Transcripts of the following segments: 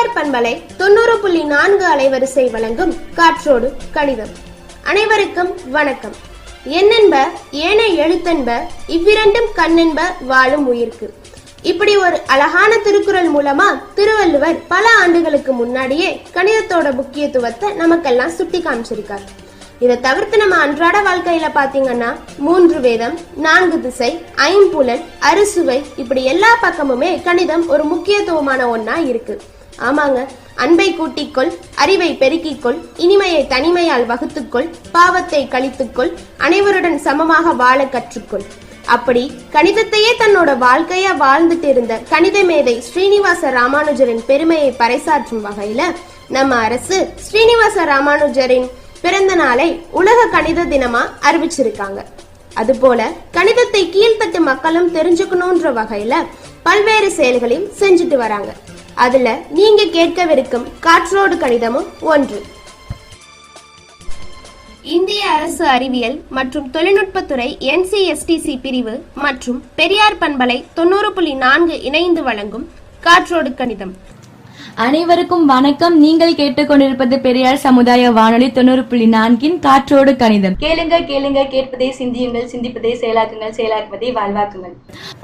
பெரியார் பண்பலை 90.4 அலைவரிசை வழங்கும் காற்றோடு கணிதம். அனைவருக்கும் வணக்கம். எண்ணென்ப ஏனை எழுத்தென்ப இவ்விரண்டும் கண்ணென்ப வாழும் உயிர்க்கு. இப்படி ஒரு அழகான திருக்குறள் மூலமா திருவள்ளுவர் பல ஆண்டுகளுக்கு முன்னாடியே கணிதத்தோட முக்கியத்துவத்தை நமக்கெல்லாம் சுட்டி காமிச்சிருக்காரு. இதை தவிர்த்து நம்ம அன்றாட வாழ்க்கையில பாத்தீங்கன்னா 3 வேதம், 4 திசை, ஐம்புலன், அறுசுவை, இப்படி எல்லா பக்கமுமே கணிதம் ஒரு முக்கியத்துவமான ஒன்னா இருக்கு. ஆமாங்க, அன்பை கூட்டிக்கொள், அறிவை பெருக்கிக்கொள், இனிமையை தனிமையால் வகுத்துக்கொள், பாவத்தை கழித்துக்கொள், அனைவருடன் சமமாக வாழ கற்றுக்கொள். அப்படி கணிதத்தையே தன்னோட வாழ்க்கையா வாழ்ந்துட்டு இருந்த கணித மேதை ஸ்ரீனிவாச ராமானுஜரின் பெருமையை பறைசாற்றும் வகையில நம்ம அரசு ஸ்ரீனிவாச ராமானுஜரின் பிறந்த நாளை உலக கணித தினமா அறிவிச்சிருக்காங்க. அதுபோல கணிதத்தை கீழ்த்தட்டு மக்களும் தெரிஞ்சுக்கணும்ன்ற வகையில பல்வேறு செயல்களையும் செஞ்சுட்டு வராங்க. அதுல நீங்க கேட்கவிருக்கும் காற்றோடு கணிதமும் ஒன்று. இந்திய அரசு அறிவியல் மற்றும் தொழில்நுட்பத்துறை NCSTC பிரிவு மற்றும் பெரியார் பண்பலை 90.4 இணைந்து வழங்கும் காற்றோடு கணிதம். அனைவருக்கும் வணக்கம். நீங்கள் கேட்டுக்கொண்டிருப்பது பெரியார் சமுதாய வானொலி 90.4 காற்றோடு கணிதம். கேளுங்க கேளுங்க, கேட்பதை சிந்தியுங்கள், சிந்திப்பதை செயலாக்குங்கள், செயலாக்குவதை வாழ்வாக்குங்கள்.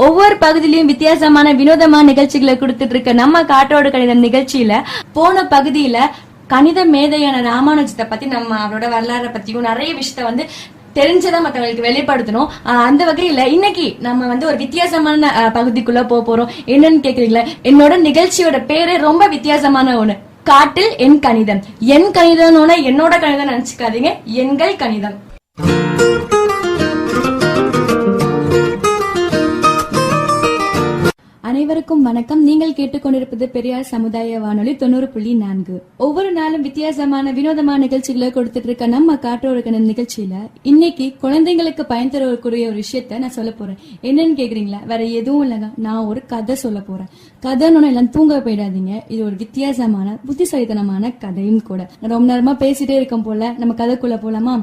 ஒவ்வொரு பகுதியிலும் வித்தியாசமான வினோதமான நிகழ்ச்சிகளை கொடுத்துட்டு இருக்க நம்ம காற்றோடு கணிதம் நிகழ்ச்சியில போன பகுதியில கணித மேதையான ராமானுஜத்தை பத்தி நம்ம அவரோட வரலாறை பத்தியும் நிறைய விஷயத்த தெரிஞ்சதை மற்றவங்களுக்கு வெளிப்படுத்தணும். அந்த வகையில இன்னைக்கு நம்ம ஒரு வித்தியாசமான பகுதிக்குள்ள போறோம். என்னன்னு கேக்குறீங்களா? என்னோட நிகழ்ச்சியோட பேரு ரொம்ப வித்தியாசமான ஒண்ணு, காட்டில் என் கணிதம். என் கணிதம் என்னோட கணிதம் நினைச்சுக்காதீங்க, எண்கள் கணிதம். அனைவருக்கும் வணக்கம். நீங்கள் கேட்டுக்கொண்டிருப்பது பெரியார் சமுதாய வானொலி 90.4. ஒவ்வொரு நாளும் வித்தியாசமான வினோதமான நிகழ்ச்சிகளை கொடுத்துட்டு இருக்க நம்ம காற்றோடு கணிதம் நிகழ்ச்சியில இன்னைக்கு குழந்தைங்களுக்கு பயன் தரக்கூடிய ஒரு விஷயத்த நான் சொல்ல போறேன். என்னன்னு கேக்குறீங்களா? வேற எதுவும் இல்லைங்க, நான் ஒரு கதை சொல்ல போறேன். கதைன்னு எல்லாம் தூங்க போயிடாதீங்க. இது ஒரு வித்தியாசமான புத்திசாலித்தனமான கதையும் கூட. ரொம்ப நேரமா பேசிட்டே இருக்கும் போல நம்ம கதைக்குள்ள போலாமா?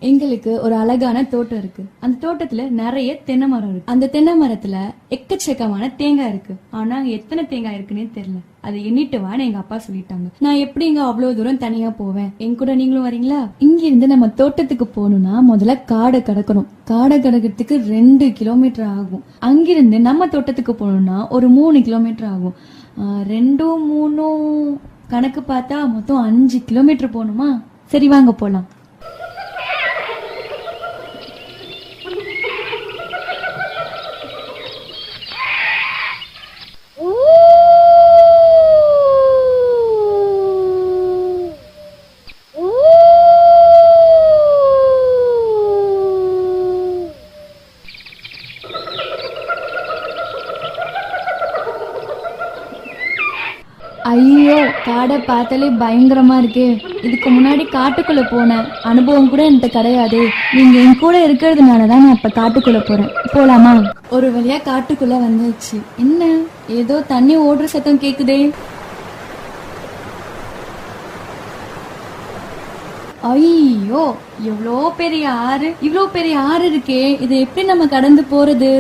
எங்களுக்கு ஒரு அழகான தோட்டம் இருக்கு. அந்த தோட்டத்துல நிறைய தென்னை மரம் இருக்கு. அந்த தென்னை மரத்துல எக்கச்சக்கமான தேங்காய் இருக்கு. ஆனா எத்தனை தேங்காய் இருக்குன்னே தெரியல. அதை எண்ணிட்டு வான்னு எங்க அப்பா சொல்லிட்டாங்க. நான் எப்படிங்க அவ்வளவு தூரம் தனியா போவேன்? என் கூட நீங்களும் வரீங்களா? இங்க இருந்து நம்ம தோட்டத்துக்கு போகணும்னா முதல்ல காடை கடக்கணும். காடை கடக்கிறதுக்கு 2 கிலோமீட்டர் ஆகும். அங்கிருந்து நம்ம தோட்டத்துக்கு போகணும்னா ஒரு 3 கிலோமீட்டர் ஆகும். 2, 3 கணக்கு பார்த்தா மொத்தம் 5 கிலோமீட்டர் போகணுமா? சரி வாங்க போலாம். ஐயோ, காடை பார்த்தாலே பயங்கரமா இருக்கே. இதுக்கு முன்னாடி காட்டுக்குள்ள போன அனுபவம் கூட என்கிட்ட கிடையாது. நீங்க என் கூட இருக்கிறதுனாலதான் நான் இப்ப காட்டுக்குள்ள போறேன். போலாமா? ஒரு வழியா காட்டுக்குள்ள வந்துச்சு. என்ன ஏதோ தண்ணி ஓடுற சத்தம் கேக்குதே. ஐயோ, எவ்வளோ பெரிய ஆறு! இவ்வளோ பெரிய ஆறு இருக்கே, இது எப்படி நம்ம கடந்து போறது?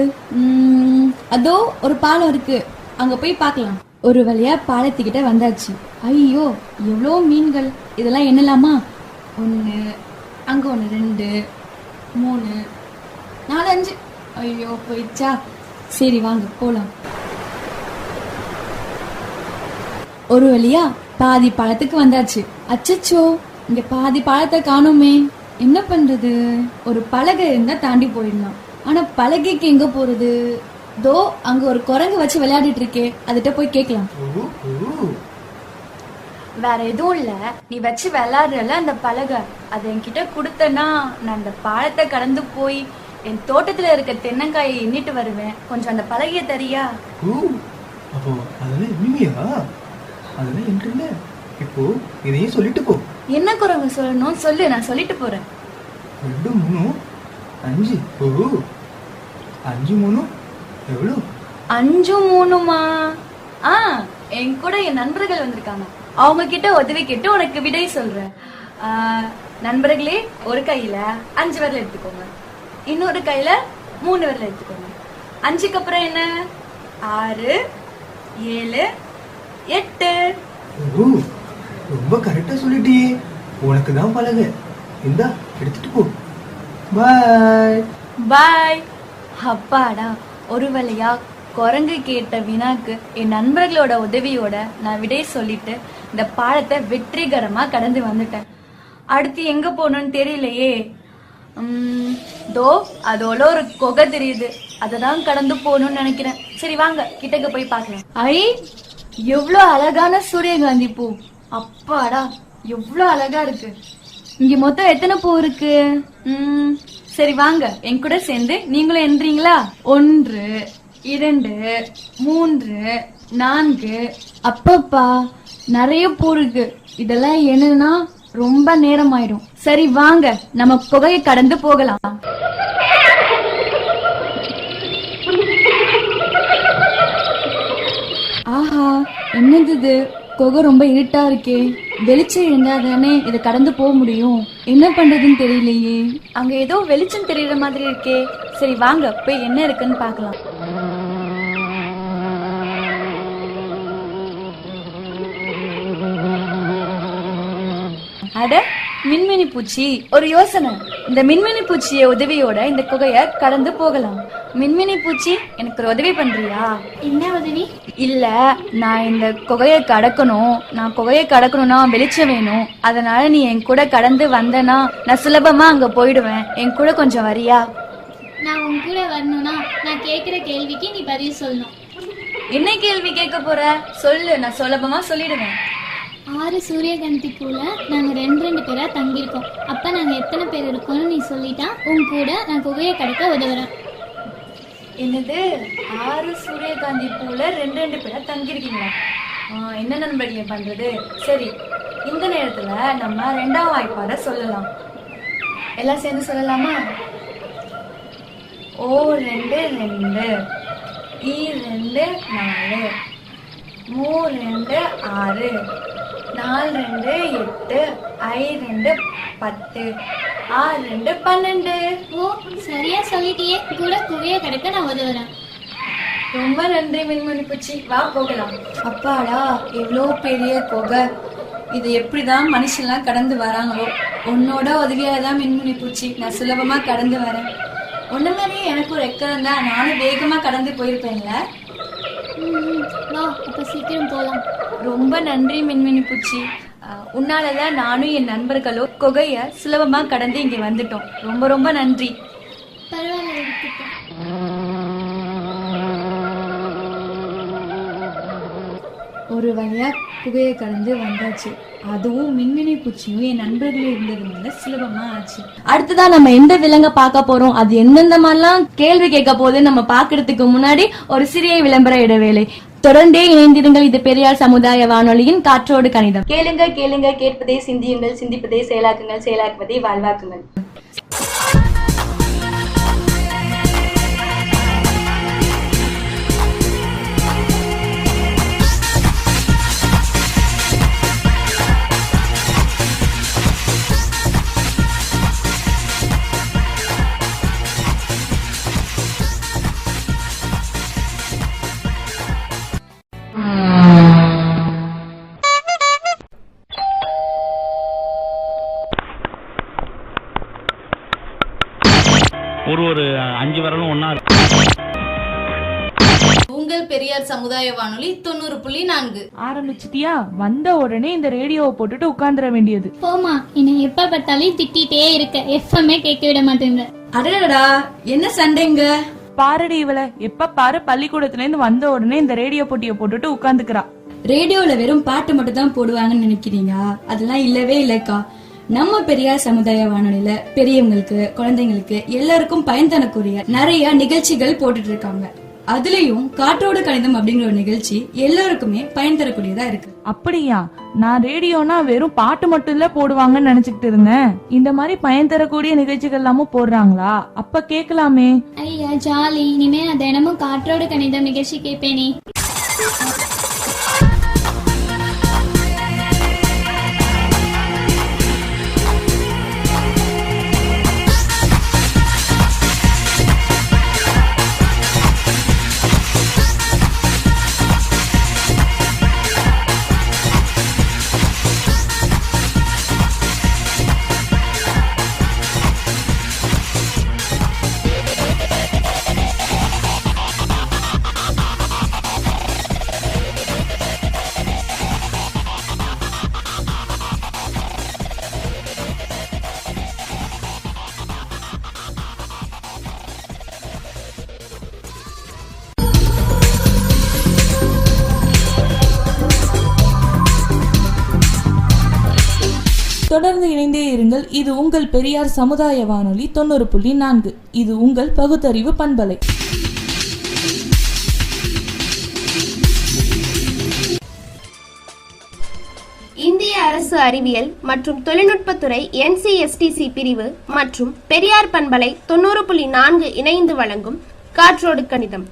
அதோ ஒரு பாலம் இருக்கு, அங்க போய் பார்க்கலாம். ஒரு வழியா பாலத்துக்கிட்ட வந்தாச்சு. ஐயோ, எவ்வளோ மீன்கள்! இதெல்லாம் என்னலாமா? 1, அங்க 1, 2, 3, 4, 5. ஐயோ போயிடுச்சா? சரி வாங்க போலாம். ஒரு வழியா பாதி பாலத்துக்கு வந்தாச்சு. அச்சச்சோ, இங்க பாதி பாலத்தை காணோமே, என்ன பண்றது? ஒரு பலகை இருந்தா தாண்டி போயிடலாம். ஆனா பலகைக்கு எங்க போறது? தோ அங்க ஒரு குரங்கு வச்சு விளையாடிட்டு இருக்கே, அதுட்ட போய் கேட்கலாம். வேற எதுவும் இல்ல, நீ வச்சு விளையாடுறல அந்த பலகை, அதை என்கிட்ட கொடுத்தனா நான் அந்த பாலத்தை கடந்து போய் என் தோட்டத்துல இருக்க தென்னங்காயை எண்ணிட்டு வருவேன். கொஞ்சம் அந்த பலகைய தரியா? இப்போ இதையும் சொல்லிட்டு போ. என்ன குரங்கு சொல்லணும்? சொல்லு, நான் சொல்லிட்டு போறேன். 2, 3, 5. 5, 3 எவ்வளவு? 5, 3மா? என் கூட என் நண்பர்கள் வந்திருக்காங்க. அவங்க கிட்ட உதவி கேட்டு உனக்கு விடை சொல்றேன். நண்பர்களே, ஒரு கையில 5 விரல் எடுத்துக்கோங்க, இன்னொரு கையில 3 விரல் எடுத்துக்கோங்க. 5க்கு அப்புறம் என்ன? 6, 7, 8. ஓ, ரொம்ப கரெக்டா சொல்லிட்டியே. உனக்கு தான் பழக. இந்தா எடுத்துட்டு போ. பாய். பாய். அப்பாடா, ஒரு வழியா குரங்கு கேட்ட வினாக்கு என் நண்பர்களோட உதவியோட நான் விடை சொல்லிட்டு இந்த பாடத்தை வெற்றிகரமா கடந்து வந்துட்டேன். அடுத்து எங்க போகணும்னு தெரியலையே. தோ அதோட ஒரு குகை தெரியுது, அததான் கடந்து போகணும்னு நினைக்கிறேன். சரி வாங்க கிட்டக்க போய் பார்க்கலாம். ஐ, எவ்வளவு அழகான சூரியகாந்தி பூ. அப்பாடா, எவ்வளவு அழகா இருக்கு. இங்க மொத்தம் எத்தனை பூ இருக்கு? சரி வாங்க என் கூட சேர்ந்து நீங்களும் எண்றீங்களா? 1, 2, 3, 4. அப்பப்பா, நிறைய பூ இருக்கு. இதெல்லாம் என்னன்னா ரொம்ப நேரம் ஆயிடும். சரி வாங்க நம்ம குகையை கடந்து போகலாம். ஆஹா, என்னது இது? குகை ரொம்ப இருட்டா இருக்கே. வெளிச்சம் இருந்தா தானே இதை கடந்து போக முடியும். என்ன பண்றதுன்னு தெரியலையே. அங்க ஏதோ வெளிச்சம் தெரியற மாதிரி இருக்கே. சரி வாங்க போய் என்ன இருக்குன்னு பாக்கலாம். அட, மின்மினி பூச்சி. ஒரு யோசனை, இந்த மின்மினி பூச்சிய உதவியோட இந்த குகைய கடந்து போகலாம். மின்மினி பூச்சி, எனக்கு ஒரு உதவி பண்றியா? என்ன உதவி? இல்ல, நான் இந்த குகையை கடக்கணும். நான் குகையை கடக்கணும்னா வெளிச்சம் வேணும். அதனால நீ என் கூட கடந்து வந்தனா நான் சுலபமா அங்க போயிடுவேன். என் கூட கொஞ்சம் வரியா? நான் உன் கூட வரணும்னா நான் கேக்குற கேள்விக்கு நீ பதில் சொல்லணும். என்ன கேள்வி கேட்க போற? சொல்லு, நான் சுலபமா சொல்லிடுவேன். 6 சூரியகாந்தி பூல நாங்க 2 பேரா தங்கியிருக்கோம். அப்ப நாங்க எத்தனை பேர் இருக்கோம்னு நீ சொல்லிட்டா உன் கூட நான் குகையை கடக்க உதவுறேன். என்னது? 6 சூரியகாந்தி பூல 2 பேரா தங்கியிருக்கீங்களா? என்ன நண்படிய பண்றது? சரி, இந்த நேரத்துல நம்ம 2ஆம் வாய்ப்பாட சொல்லலாம். எல்லாம் சேர்ந்து சொல்லலாமா? O2 2, E2 4, மூ2 6, 4 2 8, I2 10, R2 12. ஓ, சரியா சொல்லிட்டியே. கூட குகையை கடக்க நான் உதவுறேன். ரொம்ப நன்றி மின்மணி பூச்சி. வா போகலாம். அப்பாடா, எவ்வளோ பெரிய குகை. இது எப்படிதான் மனுஷன்லாம் கடந்து வராங்களோ. உன்னோட உதவியாக தான் மின்மணி பூச்சி நான் சுலபமா கடந்து வரேன். ஒண்ணு மாதிரி எனக்கு ஒரு எக்கரம் தான், நானும் வேகமா கடந்து போயிருப்பேன்ல. வா, அப்ப சீக்கிரம் போலாம். ரொம்ப நன்றி மின்மினி பூச்சி. உன்னாலதான் நானும் என் நண்பர்களும் குகைய சுலபமா கடந்து இங்க வந்துட்டோம். ரொம்ப ரொம்ப நன்றி. பரவாயில்ல, இருக்கட்டும். ஒரு வழியா குகையை கடந்து வந்தாச்சு. அதுவும் மின்மினி பூச்சியும் என் நண்பர்களும் இருந்ததுனால சுலபமா ஆச்சு. அடுத்ததான் நம்ம எந்த விலங்க பார்க்க போறோம், அது எந்தெந்த மாதிரிலாம் கேள்வி கேட்க போது நம்ம பாக்குறதுக்கு முன்னாடி ஒரு சிறிய விளம்பர இடைவேளை. தொடர்ந்தே இணைந்திருங்கள். இது பெரியார் சமுதாய வானொலியின் காற்றோடு கணிதம். கேளுங்க கேளுங்க, கேட்பதே சிந்தியுங்கள், சிந்திப்பதே செயலாக்குங்கள், செயலாக்குவதே வாழ்வாக்குங்கள். ஒரு 5 விரலும் ஒன்னா இருக்கு. உங்கள் பெரியார் சமுதாய வானொலி 90.4 ஆரம்பிச்சிட்டியா? வந்த உடனே இந்த ரேடியோவை போட்டுட்டு உட்கார்ந்துட வேண்டியது. போமா, என்னை எப்ப பார்த்தாலும் திட்டிகிட்டே இருக்க. எஃப்எம்ஏ கேட்க விட மாட்டேங்க. அடடா, என்ன சண்டைங்க? பாரடி இவள, எப்ப பாரு பள்ளிக்கூடத்துல இருந்து வந்த உடனே இந்த ரேடியோ போட்டிய போட்டுட்டு உட்கார்ந்துக்கிறா. ரேடியோல வெறும் பாட்டு மட்டும் தான் போடுவாங்கன்னு நினைக்கிறீங்க? அதெல்லாம் இல்லவே இல்லக்கா. நம்ம பெரியார் சமுதாய வானொலியில பெரியவங்களுக்கு, குழந்தைங்களுக்கு எல்லாருக்கும் பயன் தரக்கூடிய நிறைய நிகழ்ச்சிகள் போட்டுட்டு இருக்காங்க. அதுலயும் காற்றோடு கணிதம் அப்படிங்கிற ஒரு நிகழ்ச்சி எல்லாருக்குமே பயன் தரக்கூடியதா இருக்கு. அப்படியா? நான் ரேடியோனா வெறும் பாட்டு மட்டும் இல்ல போடுவாங்கன்னு நினைச்சுக்கிட்டு இருந்தேன். இந்த மாதிரி பயன் தரக்கூடிய நிகழ்ச்சிகள் எல்லாமும் போடுறாங்களா? அப்ப கேட்கலாமே. ஐயா ஜாலி, இனிமே நான் தினமும் காற்றோடு கணிதம் நிகழ்ச்சி கேட்பேனே. தொடர்ந்து இணைந்தே இருங்கள். இது உங்கள் பெரியார் சமுதாய வானொலி 90.4. இது உங்கள் பகுத்தறிவு பண்பலை. இந்திய அரசு அறிவியல் மற்றும் தொழில்நுட்பத்துறை NCSTC பிரிவு மற்றும் பெரியார் பண்பலை 90.4 இணைந்து வழங்கும் காற்றோடு கணிதம்.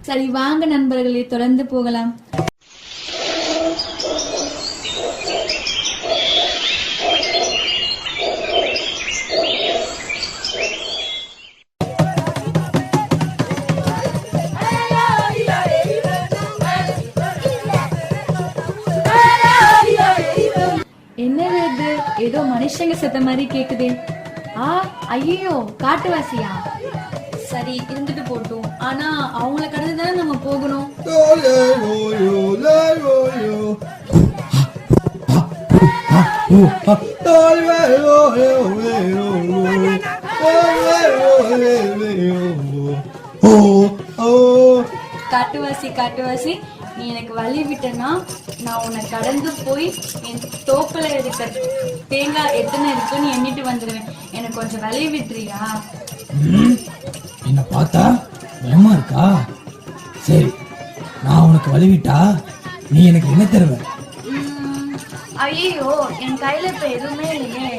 சரி வாங்க நண்பர்களே, தொடர்ந்து போகலாம். என்னது இது? ஏதோ மனுஷங்க செத்த மாதிரி கேக்குதே. ஐயோ, காட்டுவாசியா? சரி, இருந்துட்டு போட்டும். ஆனா அவங்கள கடந்து தானே நம்ம போகணும். காட்டுவாசி காட்டுவாசி, நீ எனக்கு வழி விட்டனா நான் உன்னை கடந்து போய் என் தோப்புல இருக்க தேங்காய் எத்தனை இருக்குன்னு எண்ணிட்டு வந்துடுவேன். எனக்கு கொஞ்சம் வழி விட்டுறியா? என்ன பார்த்தா பயமா இருக்கா? சரி, நான் உனக்கு வழிவிட்டா நீ எனக்கு என்ன தருவ? ஐயோ, என் கையில இப்ப எதுவுமே இல்லையே.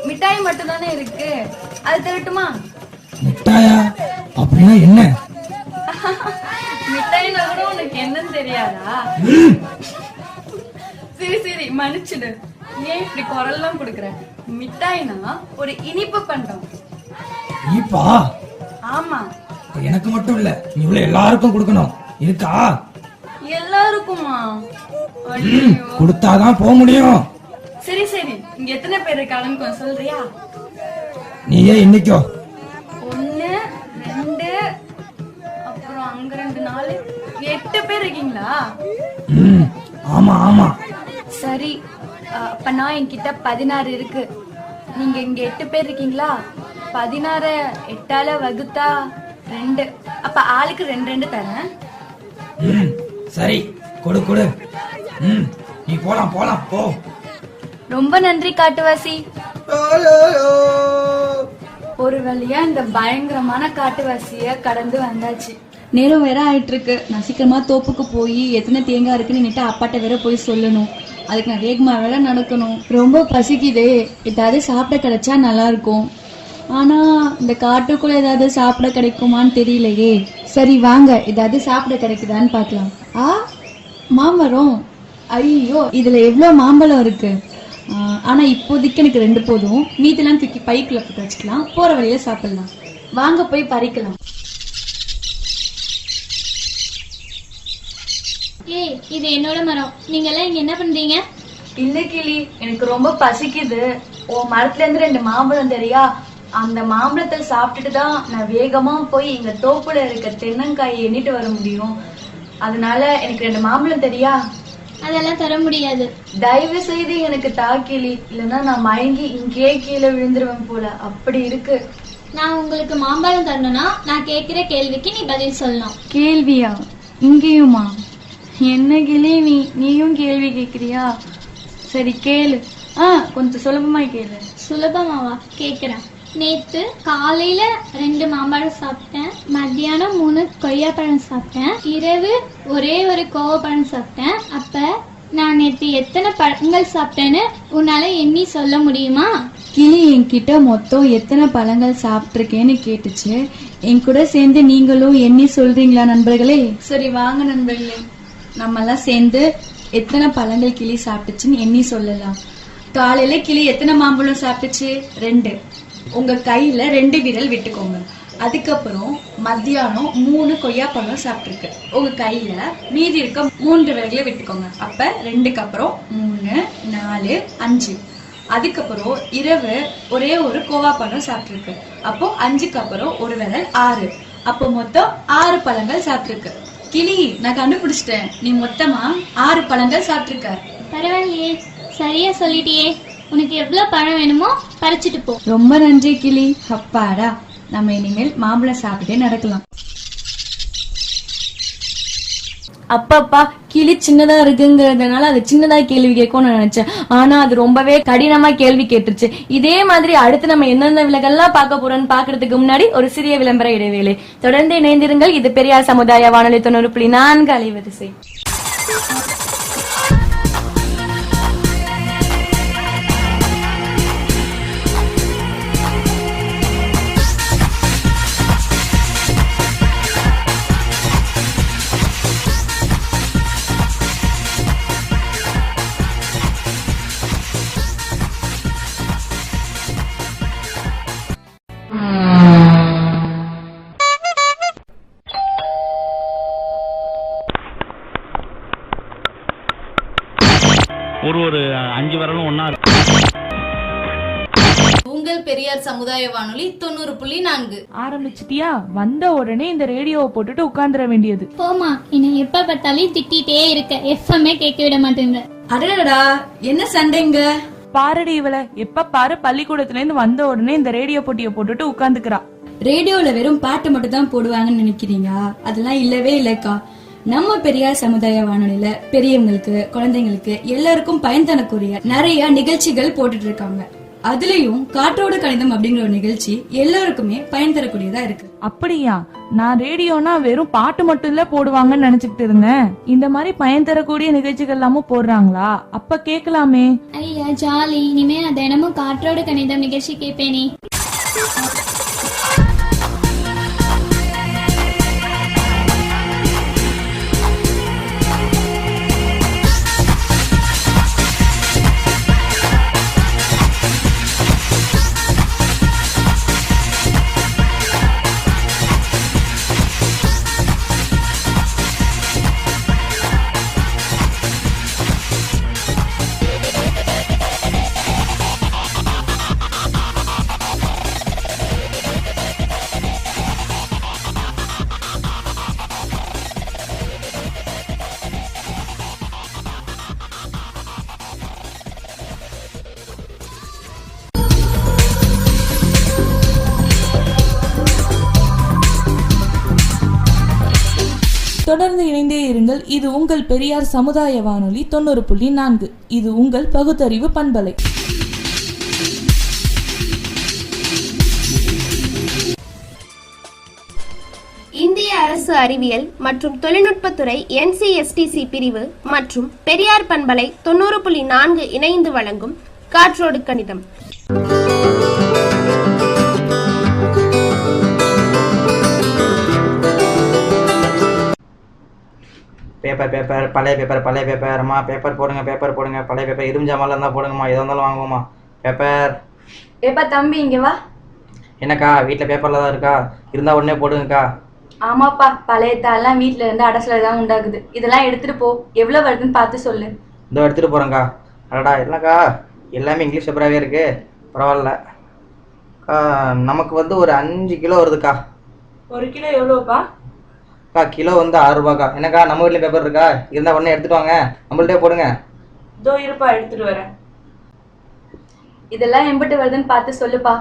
மிட்டாய் மட்டும் தானே இருக்கு, அது தரட்டுமா? மிட்டாயா? அப்படின்னா என்ன? மிட்டாய்னா கூட உனக்கு என்னன்னு தெரியாதா? சரி சரி, மன்னிச்சிடு. ஏன் இப்படி குரல்லாம் கொடுக்குற? மிட்டாய்னா ஒரு இனிப்பு பண்டம். இனிப்பா? ஆமா. எனக்கு மட்டும் இல்ல, நீ இவ்வளவு எல்லாருக்கும் கொடுக்கணும். இருக்கா? எல்லாருக்குமா? கொடுத்தாதான் போக முடியும். சரி சரி, இங்க எத்தனை பேர் இருக்காங்கன்னு கொஞ்சம் சொல்றியா? நீயே இன்னைக்கோ 1 2 அப்புறம் அங்க 2 4 8 பேர் இருக்கீங்களா? ஆமா ஆமா. சரி, அப்ப நான் என்கிட்ட 16 இருக்கு. நீங்க இங்க 8 பேர் இருக்கீங்களா? 16 8ஆல வகுத்தா 2. அப்ப ஆளுக்கு 2 2 தரேன். சரி, கொடு கொடு. நீ போலாம் போலாம் போ. ரொம்ப நன்றி காட்டுவாசி. ஒரு வழியா இந்த பயங்கரமான காட்டுவாசிய கடந்து வந்தாச்சு. நேரம் வேற ஆயிட்டு இருக்கு. நான் சீக்கிரமா தோப்புக்கு போய் எத்தனை தேங்காய் இருக்குன்னு நினைட்டு அப்பாட்ட வேற போய் சொல்லணும். அதுக்கு நான் வேகமா வேற நடக்கணும். ரொம்ப பசிக்குதே, ஏதாவது சாப்பிட கிடைச்சா நல்லா இருக்கும். ஆனா இந்த காட்டுக்குள்ள ஏதாவது சாப்பிட கிடைக்குமான்னு தெரியலையே. சரி வாங்க, ஏதாவது சாப்பிட கிடைக்குதான்னு பார்க்கலாம். மாமரம். ஐயோ, இதுல எவ்வளவு மாம்பழம் இருக்கு. ஆனா இப்போதைக்கு எனக்கு 2 போதும். மீதெல்லாம் தூக்கி பைக்குள்ள போட்டு வச்சுக்கலாம். போற வழியில சாப்பிடலாம். வாங்க போய் பறிக்கலாம். ஏய், இது என்னோட மரம். நீங்க எல்லாம் இங்க என்ன பண்றீங்க? இல்ல கிளி, எனக்கு ரொம்ப பசிக்குது. மரத்துல இருந்து 2 மாம்பழம் தெரியா? அந்த மாம்பழத்தை சாப்பிட்டுட்டு தான் நான் வேகமா போய் எங்க தோப்புல இருக்க தென்னங்காயை எண்ணிட்டு வர முடியும். அதனால எனக்கு 2 மாம்பழம் தெரியா? அதெல்லாம் தர முடியாது. தயவு செய்து எனக்கு தாக்கிளி, இல்லைன்னா நான் மயங்கி இங்கேயே கீழே விழுந்துருவேன் போல. அப்படி இருக்கு. நான் உங்களுக்கு மாம்பழம் தரணும்னா நான் கேட்கிற கேள்விக்கு நீ பதில் சொல்லணும். கேள்வியா? இங்கேயுமா? என்ன கிளி, நீயும் கேள்வி கேக்குறியா? சரி கேளு. கொஞ்சம் சுலபமா கேளு. சுலபமாவா? கேக்குறேன். நேத்து காலையில 2 மாம்பழம் சாப்பிட்டேன், மத்தியானம் 3 கொய்யாப்பழம் சாப்பிட்டேன், இரவு ஒரே ஒரு கோவப்பழம் சாப்பிட்டேன். அப்ப நான் நேத்து எத்தனை பழங்கள் சாப்பிட்டேன்னு உன்னால எண்ணி சொல்ல முடியுமா? கிளி என்கிட்ட மொத்தம் எத்தனை பழங்கள் சாப்பிட்டிருக்கேன்னு கேட்டுச்சு. என் கூட சேர்ந்து நீங்களும் எண்ணி சொல்றீங்களா நண்பர்களே? சரி வாங்க நண்பர்களே, நம்ம எல்லாம் சேர்ந்து எத்தனை பழங்கள் கிளி சாப்பிட்டுச்சுன்னு எண்ணி சொல்லலாம். காலையில கிளி எத்தனை மாம்பழம் சாப்பிட்டுச்சு? 2. உங்க கையில 2 விரல் விட்டுக்கோங்க. அதுக்கப்புறம் மத்தியானம் 3 கொய்யாப்பழம் சாப்பிட்டுருக்கு. உங்க கையில மீதி இருக்க 3 விரல்களை விட்டுக்கோங்க. அப்ப 2க்கு அப்புறம் 3 4 5. அதுக்கப்புறம் இரவு ஒரே ஒரு கோவாப்பழம் சாப்பிட்டுருக்கு. அப்போ 5க்கு அப்புறம் ஒரு விரல் 6. அப்போ மொத்தம் 6 பழங்கள் சாப்பிட்டுருக்கு. கிளி, நான் கண்டுபிடிச்சிட்டேன். நீ மொத்தமா 6 பழங்கள் சாப்பிட்டுருக்க. பரவாயில்லையே, சரியா சொல்லிட்டியே. உனக்கு எவ்வளவு பழம் வேணுமோ பறிச்சுட்டு போ. ரொம்ப நன்றி கிளி. அப்பாடா, நம்ம இனிமேல் மாம்பழம் சாப்பிட்டே நடக்கலாம். அப்பப்பா கிளி சின்னதா இருக்குங்கிறதுனால அது சின்னதா கேள்வி கேட்கும்னு நான் நினைச்சேன். ஆனா அது ரொம்பவே கடினமா கேள்வி கேட்டுருச்சு. இதே மாதிரி அடுத்து நம்ம எந்தெந்த விலகெல்லாம் பார்க்க போறோம்னு பாக்குறதுக்கு முன்னாடி ஒரு சிறிய விளம்பர இடைவேளை. தொடர்ந்து இணைந்திருங்கள். இது பெரியார் சமுதாய வானொலி 90.4 அலைவரிசை. ஒரு 5 விரலும் ஒன்னா இருக்கு. உங்கள் பெரியார் சமுதாய வானொலி 90.4. ஆரம்பிச்சிட்டியா? வந்த உடனே இந்த ரேடியோவை போட்டுட்டு உட்கார்ந்துட வேண்டியது. போமா, என்னை எப்ப பார்த்தாலும் திட்டிகிட்டே இருக்க, எஃப்எம்ஏ கேட்க விட மாட்டேங்க. அடடா, என்ன சண்டைங்க? பாரடி இவள, எப்ப பாரு பள்ளிக்கூடத்துல இருந்து வந்த உடனே இந்த ரேடியோ போட்டியை போட்டுட்டு உட்கார்ந்துக்கிறா. ரேடியோல வெறும் பாட்டு மட்டும் தான் போடுவாங்கன்னு நினைக்கிறீங்க? அதெல்லாம் இல்லவே இல்லக்கா. நம்ம பெரியார் சமுதாய வானொலியில பெரியவங்களுக்கு, குழந்தைங்களுக்கு எல்லாருக்கும் பயன் தரக்கூடிய நிறைய நிகழ்ச்சிகள் போட்டுட்டு இருக்காங்க. அதுலயும் காற்றோடு கணிதம் அப்படிங்கிற ஒரு நிகழ்ச்சி எல்லாருக்குமே பயன் தரக்கூடியதா இருக்கு. அப்படியா? நான் ரேடியோனா வெறும் பாட்டு மட்டும் இல்ல போடுவாங்கன்னு நினைச்சுக்கிட்டு இருந்தேன். இந்த மாதிரி பயன் தரக்கூடிய நிகழ்ச்சிகள் எல்லாமும் போடுறாங்களா? அப்ப கேட்கலாமே. ஐயா ஜாலி, இனிமே நான் தினமும் காற்றோடு கணிதம் நிகழ்ச்சி கேட்பேனே. தொடர்ந்து இணைந்தே இருங்கள். இது உங்கள் பெரியார் சமுதாய வானொலி 90.4. இது உங்கள் பகுத்தறிவு பண்பலை. இந்திய அரசு அறிவியல் மற்றும் தொழில்நுட்பத்துறை NCSTC பிரிவு மற்றும் பெரியார் பண்பலை 90.4 இணைந்து வழங்கும் காற்றோடு கணிதம். பேப்பர் பழைய பேப்பர் அம்மா பேப்பர் போடுங்க பழைய பேப்பர் இருஞ்சாமலாம் இருந்தால் போடுங்கம்மா, எதாக இருந்தாலும் வாங்குவோம்மா. பேப்பர் ஏப்பா தம்பி இங்க வா. என்னக்கா வீட்டில் பேப்பரில் தான் இருக்கா? இருந்தால் உடனே போடுங்கக்கா. ஆமாப்பா, பழைய தாள்லாம் வீட்டுல இருந்து அடசல தான் உண்டாகுது. இதெல்லாம் எடுத்துட்டு போ, எவ்வளவு வருதுன்னு பார்த்து சொல்லு. இதோ எடுத்துகிட்டு போகிறேங்க்கா. அடடா இல்லைக்கா, எல்லாமே இங்கிலீஷ் பேப்பராகவே இருக்குது, பரவாயில்ல. நமக்கு வந்து ஒரு 5 கிலோ வருதுக்கா. 1 கிலோ எவ்வளோப்பா? அக்கா கிலோ வந்து 6 ரூபாக்கா. என்னக்கா நம்ம வீட்டில் பேப்பர் இருக்கா? இருந்தால் உடனே எடுத்துட்டு வாங்க, நம்மள்ட்டே போடுங்க. இதோ இருப்பா, எடுத்துட்டு வரேன். இதெல்லாம் எம்பிட்டு வருதுன்னு பார்த்து சொல்லுப்பா.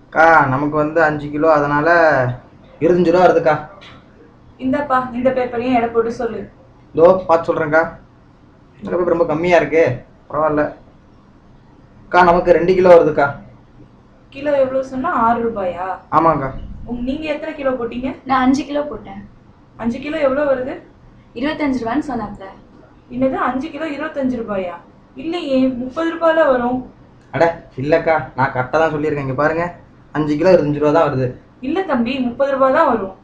அக்கா நமக்கு வந்து 5 கிலோ, அதனால 25 ரூபா வருதுக்கா. இந்தப்பா, இந்த பேப்பரையும் எடை போட்டு சொல்லு. இதோ பார்த்து சொல்கிறேங்க்கா. இந்த பேப்பர் ரொம்ப கம்மியாக இருக்கு, பரவாயில்ல. அக்கா நமக்கு 2 கிலோ வருதுக்கா. கிலோ எவ்வளவு சொன்னா? 6 ரூபாயா? ஆமாங்க்கா. நீங்க எத்தனை கிலோ போட்டீங்க? நான் 5 கிலோ போட்டேன். 5 கிலோ எவ்வளவு வருது? 25 ரூபான்னு சொன்னாப்ல. என்னது 5 கிலோ 25 ரூபாயா? இல்லையே, 30 ரூபாயில வரும். அட இல்லைக்கா, நான் கரெக்டாக தான் சொல்லியிருக்கேன். இங்கே பாருங்க, 5 கிலோ 25 ரூபா தான் வருது. இல்ல தம்பி, 30 ரூபாய் தான் வரும்.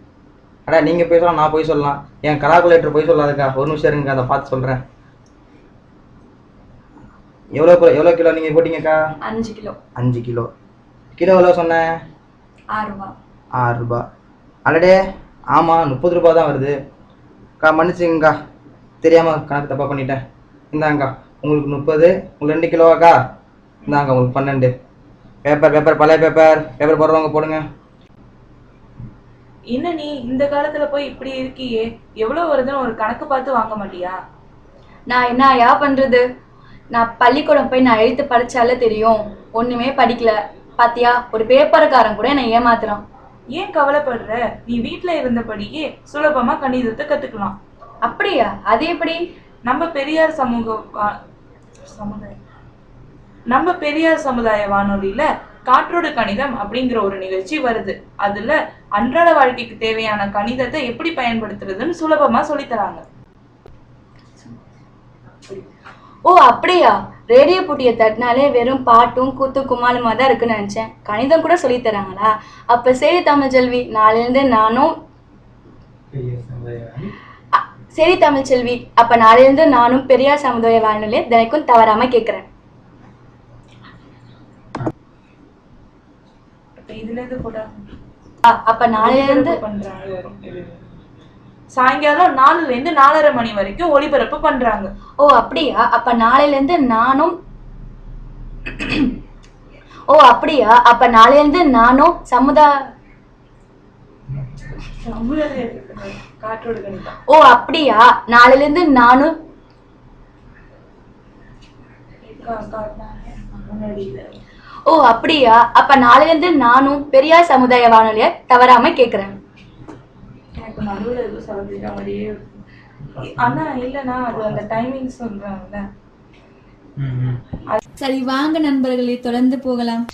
அட நீங்கள் போய் சொல்லலாம், நான் போய் சொல்லலாம். என் கலாக்குலேட்டர் போய் சொல்லாதுக்கா. ஒரு நிமிஷம் இருங்க, அதை பார்த்து சொல்கிறேன். எவ்வளோ கிலோ நீங்கள் போட்டீங்கக்கா? 5 கிலோ. 5 கிலோ. கிலோ எவ்வளோ சொன்னேன்? 6 ரூபா. 6 ரூபா. அடடே ஆமாம், 30 ரூபா தான் வருது. அக்கா மன்னிச்சுங்கக்கா, தெரியாமல் கணக்கு தப்பாக பண்ணிட்டேன். இந்தாங்கக்கா உங்களுக்கு 30, உங்களுக்கு 2 கிலோவாக்கா. இந்தாங்க உங்களுக்கு 12. பேப்பர் பழைய பேப்பர் போடுறவங்க போடுங்க. என்ன நீ இந்த காலத்துல போய் இப்படி இருக்கியே, எவ்வளவு வருதுன்னு ஒரு கணக்கு பார்த்து வாங்க மாட்டியா? நான் என்னயா பண்றது? நான் பள்ளிக்கூடம் போய் நான் எழுத்து படிச்சாலே தெரியும், ஒண்ணுமே படிக்கல. பாத்தியா, ஒரு பேப்பர்காரன் கூட என்னை ஏமாத்துறான். ஏன் கவலைப்படுற? நீ வீட்டுல இருந்தபடியே சுலபமா கணிதத்தை கத்துக்கலாம். அப்படியா? அது எப்படி? நம்ம பெரியார் சமுதாய வானொலியில காற்றோடு கணிதம் அப்படிங்கிற ஒரு நிகழ்ச்சி வருது. அதுல அன்றாட வாழ்க்கைக்கு தேவையான கணிதத்தை எப்படி பயன்படுத்துறதுன்னு சுலபமா சொல்லித்தராங்க. ஓ அப்படியா? ரேடியோ போட்டியை தட்டினாலே வெறும் பாட்டும் கூத்து குமாலுமா தான் இருக்குன்னு நினைச்சேன். கணிதம் கூட சொல்லி தராங்களா? அப்ப சரி தமிழ்ச்செல்வி, நாளையிலிருந்து நானும் சரி தமிழ்ச்செல்வி, அப்ப நாளையிலிருந்து நானும் பெரியார் சமுதாய வானொலியை தினைக்கும் தவறாம கேட்கிறேன். இதுல இருந்து கூட அப்ப நாளையிலிருந்து சாயங்காலம் 4 to 4:30 மணி வரைக்கும் ஒளிபரப்பு பண்றாங்க. ஓ அப்படியா? அப்ப நாளையிலிருந்து நானும் காற்றோடு கணிதம். ஓ அப்படியா? நாளையிலிருந்து நானும் ஓ அப்படியா? அப்ப நாளையிலிருந்து நானும் பெரியார் சமுதாய வானொலிய தவறாம கேக்குறேன். எனக்கு நடுவில் எதுவும் சொல்லிக்கிற மாதிரியே ஆனா இல்லைன்னா அது அந்த டைமிங் சொல்றாங்கல்ல. சரி வாங்க நண்பர்களே, தொடர்ந்து போகலாம்.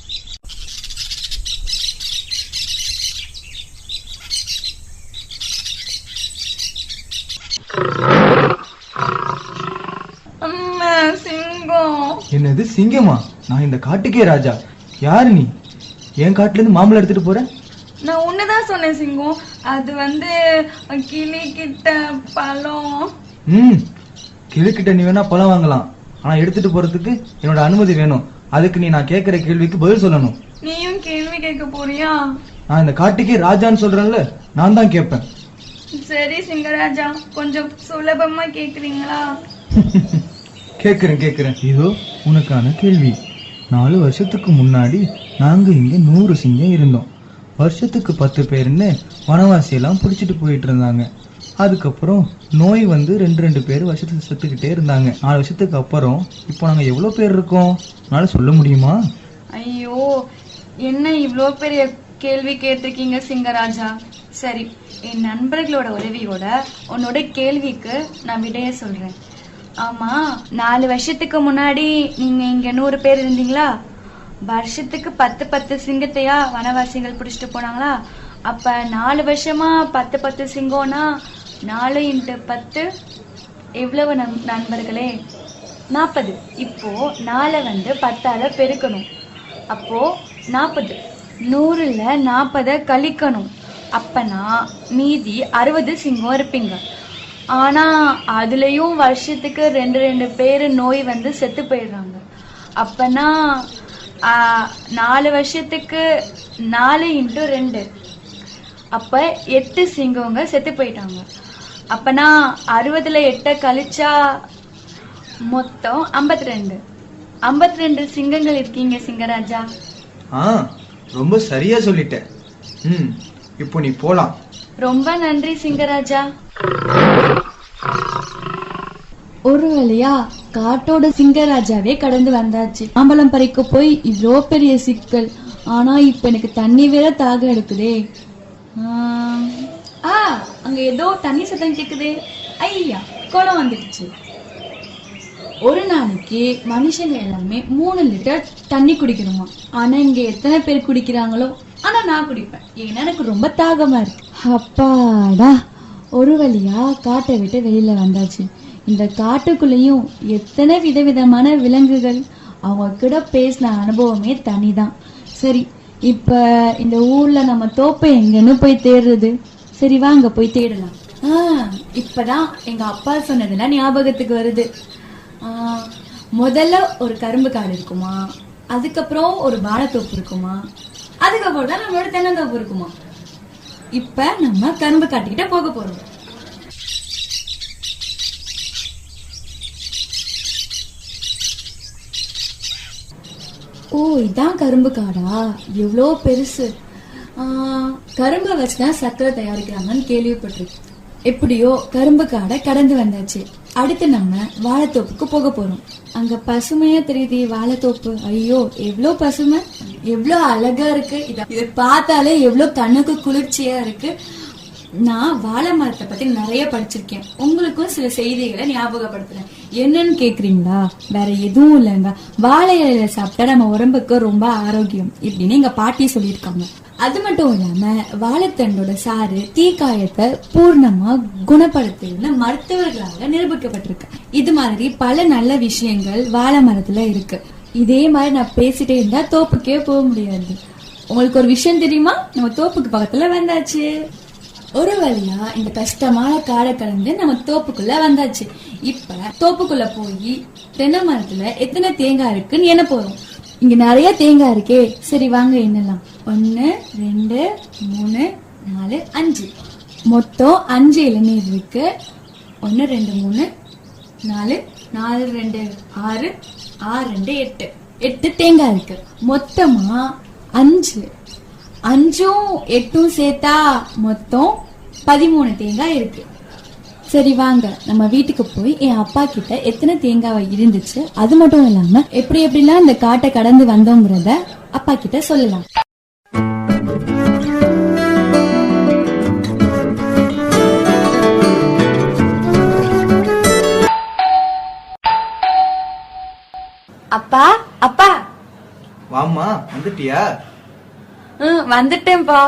என்னது சிங்கமா? நான் இந்த காட்டுக்கே ராஜா. யாரு நீ? என் காட்டுல இருந்து மாம்பழம் எடுத்துட்டு போற? நான் உன்னதான் சொன்னேன் சிங்கம். அது கிளி கிட்ட பழம். கிளி கிட்ட நீ வேணா பழம் வாங்கலாம், ஆனா எடுத்துட்டு போறதுக்கு என்னோட அனுமதி வேணும். அதுக்கு நீ நான் கேட்கிற கேள்விக்கு பதில் சொல்லணும். நீயும் கேள்வி கேட்க போறியா? நான் இந்த காட்டுக்கே ராஜான்னு சொல்றேன்ல, நான் தான் கேட்பேன். சரி சிங்கராஜா, கொஞ்சம் சுலபமா கேக்குறீங்களா? கேக்குறேன். இதோ உனக்கான கேள்வி. 4 வருஷத்துக்கு முன்னாடி நாங்க இங்க 100 சிங்கம் இருந்தோம். வருஷத்துக்கு 10 பேருன்னு வனவாசியெல்லாம் பிடிச்சிட்டு போயிட்டு இருந்தாங்க. அதுக்கப்புறம் நோய் 2 பேர் வருஷத்துக்கு செத்துக்கிட்டே இருந்தாங்க. 4 வருஷத்துக்கு அப்புறம் இப்போ நாங்க எவ்வளவு பேர் இருக்கோம்? உன்னால சொல்ல முடியுமா? ஐயோ, என்ன இவ்வளோ பெரிய கேள்வி கேட்டிருக்கீங்க சிங்கராஜா. சரி, என் நண்பர்களோட உதவியோட உன்னோட கேள்விக்கு நான் விடைய சொல்றேன். ஆமா, 4 வருஷத்துக்கு முன்னாடி நீங்க இங்க 100 பேர் இருந்தீங்களா? வருஷத்துக்கு 10 சிங்கத்தையா வனவாசிகள் பிடிச்சிட்டு போனாங்களா? அப்ப 4 வருஷமா 10 சிங்கம்னா 4 × 10 எவ்வளவு நண்பர்களே? 40. இப்போ 4 10ஆல பெருக்கணும். அப்போ 40. 100ல் 40 கழிக்கணும். அப்பனா மீதி 60 சிங்கம் இருப்பீங்க. ஆனா அதுலயும் வருஷத்துக்கு 2 பேர் நோய் செத்து போயிடுறாங்க. அப்பனா 4 வருஷத்துக்கு 4 × 2 அப்ப 8 சிங்கங்க செத்து போயிட்டாங்க. அப்பனா 60ல் 8 கழிச்சா மொத்தம் 52. 52 சிங்கங்கள் இருக்கீங்க சிங்கராஜா. ரொம்ப சரியா சொல்லிட்ட. இப்போ நீ போலாம். ரொம்ப நன்றி சிங்கராஜா. ஒரு வழியா காட்டோட சிங்கராஜாவே கடந்து வந்தாச்சு. மாம்பழம் பறிக்க போய் இவ்வளோ பெரிய சிக்கல். ஆனா இப்ப எனக்கு தண்ணி வேற தாக எடுக்குதே. அங்க ஏதோ தண்ணி சத்தம் கேக்குதே. ஐயா, குளம் வந்துடுச்சு. ஒரு நாளைக்கு மனுஷங்க எல்லாமே 3 லிட்டர் தண்ணி குடிக்கணுமா? ஆனா இங்க எத்தனை பேர் குடிக்கிறாங்களோ, ஆனா நான் குடிப்பேன். ஏன்னா எனக்கு ரொம்ப தாகமா இருக்கு. அப்பாடா, ஒரு வழியா காட்டை விட்டு வெளியில வந்தாச்சு. இந்த காட்டுக்குள்ளேயும் எத்தனை விதவிதமான விலங்குகள். அவங்க கூட பேசின அனுபவமே தனிதான். சரி, இப்ப இந்த ஊர்ல நம்ம தோப்பை எங்கன்னு போய் தேடுறது? சரி வாங்க போய் தேடலாம். இப்பதான் எங்க அப்பா சொன்னதுல ஞாபகத்துக்கு வருது. முதல்ல ஒரு கரும்பு காடு இருக்குமா, அதுக்கப்புறம் ஒரு வாழைத்தோப்பு இருக்குமா, அதுக்கப்புறம் தான் நம்மளோட தென்னந்தோப்பு இருக்குமா. இப்ப நம்ம கரும்பு காட்டுக்கிட்ட போக போறோம். ஓ, இதான் கரும்பு காடா? எவ்வளோ பெருசு. கரும்பை வச்சுதான் சர்க்கரை தயாரிக்கிறாங்கன்னு கேள்விப்பட்டிருக்கு. எப்படியோ கரும்பு காடை கடந்து வந்தாச்சு. அடுத்து நம்ம வாழைத்தோப்புக்கு போக போறோம். அங்க பசுமையா தெரியுது வாழைத்தோப்பு. ஐயோ, எவ்வளோ பசுமை, எவ்வளோ அழகா இருக்கு. இதை பார்த்தாலே எவ்வளோ கண்ணுக்கு குளிர்ச்சியா இருக்கு. நான் வாழை மரத்தை பத்தி நிறைய படிச்சிருக்கேன். உங்களுக்கும் சில செய்திகளை ஞாபகப்படுத்துறேன். என்னன்னு கேக்குறீங்களா? வேற எதுவும் இல்லைங்க, வாழை இலையில சாப்பிட்டா நம்ம உடம்புக்கு ரொம்ப ஆரோக்கியம் இப்படின்னு எங்க பாட்டி சொல்லியிருக்காங்க. அது மட்டும் இல்லாம வாழைத்தண்டோட சாறு தீக்காயத்தை பூர்ணமா குணப்படுத்துன்னு மருத்துவர்களால நிரூபிக்கப்பட்டிருக்கு. இது மாதிரி பல நல்ல விஷயங்கள் வாழை மரத்துல இருக்கு. இதே மாதிரி நான் பேசிட்டே இருந்தா தோப்புக்கே போக முடியாது. உங்களுக்கு ஒரு விஷயம் தெரியுமா? நம்ம தோப்புக்கு பக்கத்துல வந்தாச்சு. ஒரு வழியா இந்த கஷ்டமான காடை கடந்து நம்ம தோப்புக்குள்ள வந்தாச்சு. இப்ப தோப்புக்குள்ள போய் தென்னை மரத்துல எத்தனை தேங்காய் இருக்குன்னு என்ன போறோம். இங்க நிறைய தேங்காய் இருக்கே, சரி வாங்க என்னலாம். 1 2 3 4 5 மொத்தம் 5 இளநீர் இருக்கு. 1 2 3 4 4 2 6 6 2 8 8 தேங்காய் இருக்கு. மொத்தமா 5 5ம் 8ம் சேர்த்தா மொத்தம் 13 தேங்காய் இருக்கு. சரி வாங்க நம்ம வீட்டுக்கு போய் என் அப்பா கிட்ட எத்தனை தேங்காய் இருந்துச்சு, அது மட்டும் இல்லாம எப்படி எப்படிலாம் இந்த காட்டை கடந்து வந்தோங்கிறத அப்பா கிட்ட சொல்லலாம். அப்பா அப்பா வாமா, வந்துட்டியா? வந்துட்டேன்பா.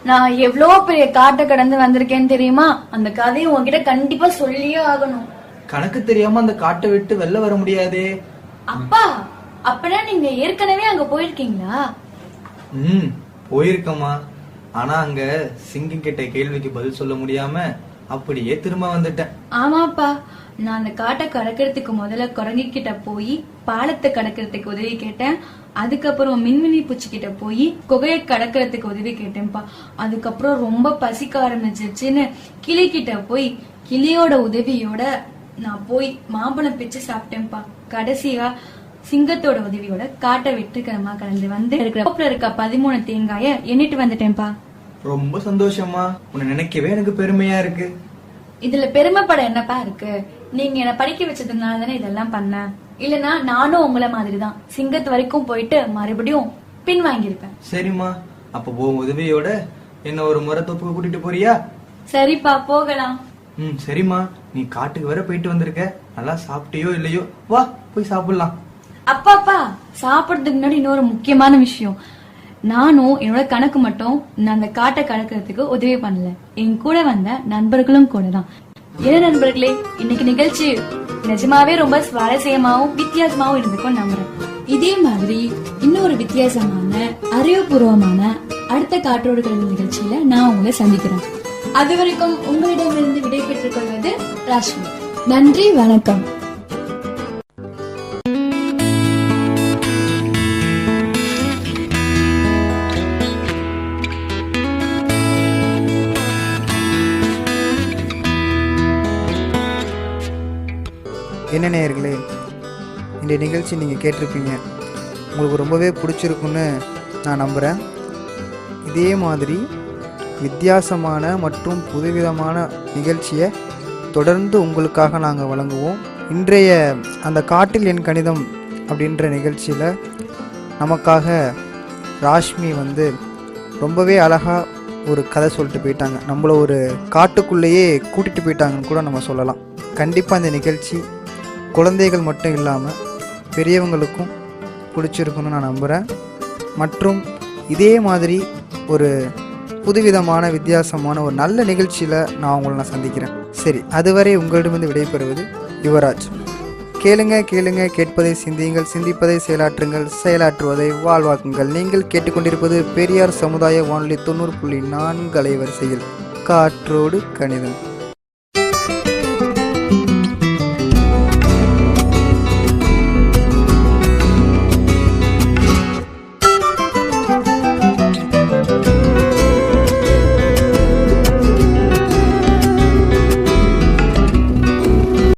நான் எவ்வளவு பெரிய காட்டை கடந்து வந்திருக்கேன்னு தெரியுமா? அந்த கதையை உன்கிட்ட கண்டிப்பா சொல்லியே ஆகணும். கணக்கு தெரியாம அந்த காட்டை விட்டு வெளில வர முடியாதே. அப்பா, அப்பனா நீங்க ஏற்கனவே அங்க போயிருக்கீங்களா? போயிருக்கமா. ஆனா அங்க சிங்கம் கிட்ட கேள்விக்கு பதில் சொல்ல முடியாம அப்படியே திரும்ப வந்துட்டேன். ஆமாப்பா, நான் அந்த காட்டை கடக்கிறதுக்கு முதல்ல குரங்கி கிட்ட போய் பாலத்தை கடக்கிறதுக்கு உதவி கேட்டேன். அதுக்கப்புறம் மின்மினி பூச்சி கிட்ட போய் குகையை கடக்கிறதுக்கு உதவி கேட்டேன்ப்பா. அதுக்கப்புறம் ரொம்ப பசிக்க ஆரம்பிச்சிருச்சுன்னு கிளி கிட்ட போய் கிளியோட உதவியோட நான் போய் மாம்பழம் பிச்சு சாப்பிட்டேன்ப்பா. கடைசியா சிங்கத்தோட உதவியோட காட்டை வெற்றிகரமா கடந்து வந்து இருக்க 13 தேங்காய எண்ணிட்டு வந்துட்டேன்ப்பா. ரொம்ப சந்தோஷமா. உன்னை நினைக்கவே எனக்கு பெருமையா இருக்கு. இதுல பெருமைப்பட என்னப்பா இருக்கு? நீங்க என்ன படிக்க வச்சதுனால தானே இதெல்லாம் பண்ண. இல்லனா நானும் உங்களை மாதிரிதான் சிங்கத்து வரைக்கும் போயிட்டு மறுபடியும் பின் வாங்கியிருப்பேன். சரிம்மா, அப்ப போ உதவியோட என்ன ஒரு முறை தோப்புக்கு கூட்டிட்டு போறியா? சரிப்பா, போகலாம். சரிம்மா, நீ காட்டுக்கு வர போயிட்டு வந்திருக்க, நல்லா சாப்பிட்டியோ இல்லையோ, வா போய் சாப்பிடலாம். அப்பாப்பா, சாப்பிடுறதுக்கு முன்னாடி இன்னொரு முக்கியமான விஷயம். நானும் என்னோட கணக்கு மட்டும் நான் அந்த காட்டை கடக்கிறதுக்கு உதவி பண்ணல, என் கூட வந்த நண்பர்களும் கூட தான். என்ன நண்பர்களே, இன்னைக்கு நிகழ்ச்சி நிஜமாவே ரொம்ப சுவாரஸ்யமாவும் வித்தியாசமாவும் இருந்துக்கும் நம்புறேன். இதே மாதிரி இன்னொரு வித்தியாசமான அறிவுபூர்வமான அடுத்த காற்றோடு கடந்த நிகழ்ச்சியில நான் உங்களை சந்திக்கிறேன். அது வரைக்கும் உங்களிடமிருந்து விடை பெற்றுக் கொள்வது ராஷ்மி. நன்றி, வணக்கம். என்ன நேயர்களே, இந்த நிகழ்ச்சி நீங்கள் கேட்டிருப்பீங்க, உங்களுக்கு ரொம்பவே பிடிச்சிருக்குன்னு நான் நம்புகிறேன். இதே மாதிரி வித்தியாசமான மற்றும் புதுவிதமான நிகழ்ச்சியை தொடர்ந்து உங்களுக்காக நாங்கள் வழங்குவோம். இன்றைய அந்த காட்டில் என் கணிதம் அப்படின்ற நிகழ்ச்சியில் நமக்காக ராஷ்மி ரொம்பவே அழகாக ஒரு கதை சொல்லிட்டு போயிட்டாங்க. நம்மளை ஒரு காட்டுக்குள்ளேயே கூட்டிகிட்டு போயிட்டாங்கன்னு கூட நம்ம சொல்லலாம். கண்டிப்பாக இந்த நிகழ்ச்சி குழந்தைகள் மட்டும் இல்லாமல் பெரியவங்களுக்கும் பிடிச்சிருக்குன்னு நான் நம்புகிறேன். மற்றும் இதே மாதிரி ஒரு புதுவிதமான வித்தியாசமான ஒரு நல்ல நிகழ்ச்சியில் நான் சந்திக்கிறேன். சரி, அதுவரை உங்களிடமிருந்து விடைபெறுவது யுவராஜ். கேளுங்க கேளுங்க, கேட்பதை சிந்தியுங்கள், சிந்திப்பதை செயலாற்றுங்கள், செயலாற்றுவதை வாழ்வாக்குங்கள். நீங்கள் கேட்டுக்கொண்டிருப்பது பெரியார் சமுதாய வானொலி 90.4 அலைவரிசையில் காற்றோடு கணிதம்.